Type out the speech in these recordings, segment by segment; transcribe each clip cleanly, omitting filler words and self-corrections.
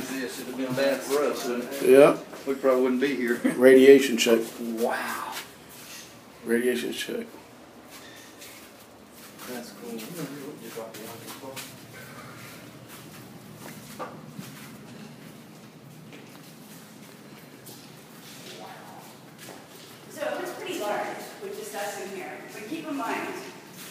this. It would have been bad for us, wouldn't it? Yeah. We probably wouldn't be here. Radiation check. Wow. Radiation check. That's cool. So it was pretty large, with just us in here. But keep in mind,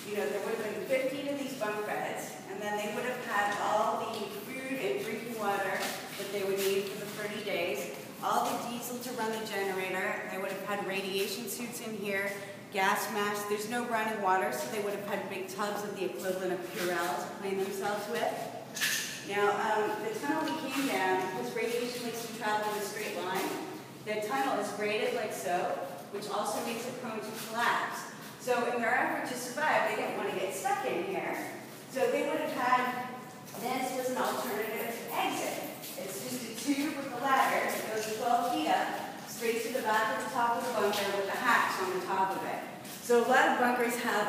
you know, there would have been 15 of these bunk beds, and then they would have had all the food and drinking water that they would need for the 30 days, all the diesel to run the generator. They would have had radiation suits in here, gas masks. There's no running water, so they would have had big tubs of the equivalent of Purell to clean themselves with. Now, the tunnel we came down, because radiation makes you travel in a straight line, the tunnel is graded like so, which also makes it prone to collapse. So in their effort to survive, they didn't want to get stuck in here. So they would have had, this was an alternative exit. It's just a tube with a ladder that goes 12 feet up, straight to the back of the top of the bunker with a hatch on the top of it. So a lot of bunkers have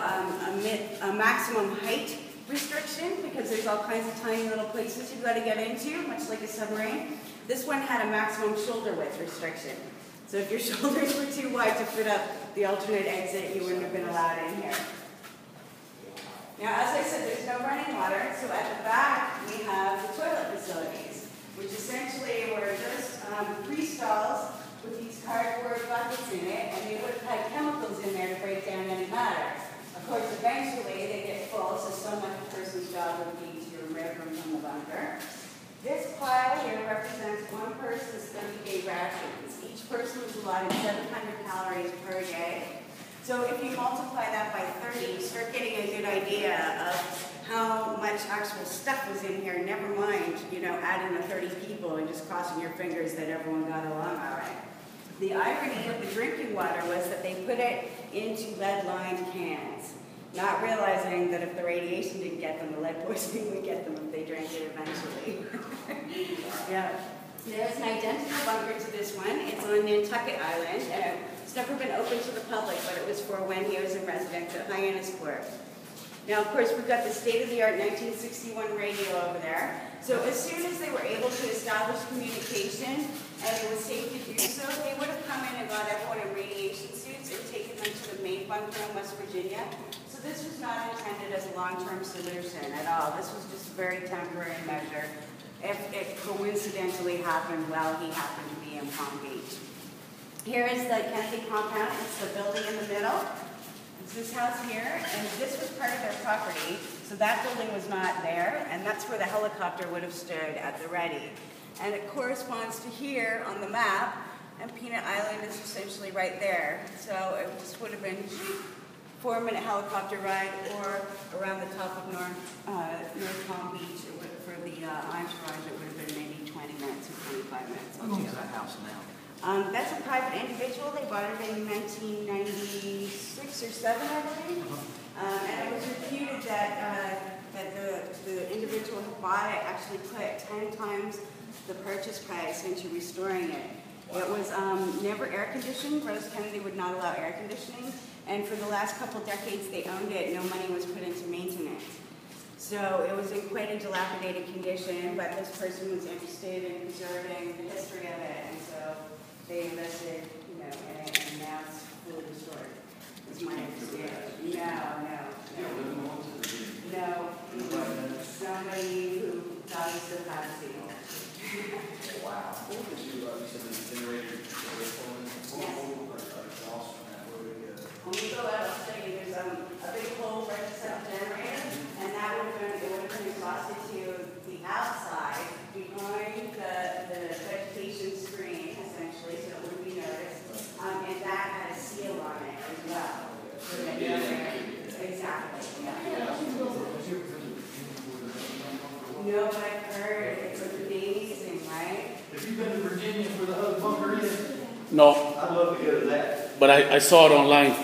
a maximum height restriction because there's all kinds of tiny little places you've got to get into, much like a submarine. This one had a maximum shoulder width restriction. So if your shoulders were too wide to fit up the alternate exit, you wouldn't have been allowed in here. Now, as I said, there's no running water, so at the back we have the toilet facilities, which essentially were just 3 stalls with these cardboard buckets in it, and they would have had chemicals in there to break down any matter. Of course, eventually they get full, so much a person's job would be to remove them from the bunker. This pile here represents one person's 30-day rations. Each person was allotted 700 calories per day. So if you multiply that by 30, you start getting a good idea of how much actual stuff was in here, never mind, you know, adding the 30 people and just crossing your fingers that everyone got along all right. The irony of the drinking water was that they put it into lead-lined cans, not realizing that if the radiation didn't get them, the lead poisoning would get them if they drank it eventually. Yeah. There's an identical bunker to this one. It's on Nantucket Island, and it's never been open to the public, but it was for when he was a resident at Hyannisport. Now, of course, we've got the state-of-the-art 1961 radio over there. So as soon as they were able to establish communication, and it was safe to do so, they would have come in and got everyone in radiation suits and taken them to the main bunker in West Virginia. So this was not intended as a long-term solution at all. This was just a very temporary measure. If it coincidentally happened while he happened to be in Palm Beach. Here is the Kennedy compound. It's the building in the middle. It's this house here, and this was part of their property. So that building was not there, and that's where the helicopter would have stood at the ready. And it corresponds to here on the map, and Peanut Island is essentially right there. So it just would have been 4-minute helicopter ride, or around the top of North Palm Beach. For the entourage, it would have been maybe 20 minutes or 25 minutes. How long is that house now? That's a private individual. They bought it in 1996 or 7, I believe. And it was reputed that the individual who bought it actually put 10 times the purchase price into restoring it. It was never air conditioned. Rose Kennedy would not allow air conditioning. And for the last couple decades they owned it, no money was put into maintenance. So it was in quite a dilapidated condition, but this person was interested in preserving the history of it, and so they invested, you know, in it, and now it's fully restored. That's my understanding. No. Somebody who thought he still had a signal. Wow. You said the generator. Yes. When we go out, I'll show you, there's a big hole right beside the generator, and that would have been exhausted to the outside, behind the vegetation screen, essentially, so it wouldn't be noticed. And that had a seal on it as well. So that exactly. Yeah. No, but I've heard it was amazing, right? Have you been to Virginia where the other bunker is? No. I'd love to go to that. But I saw it online.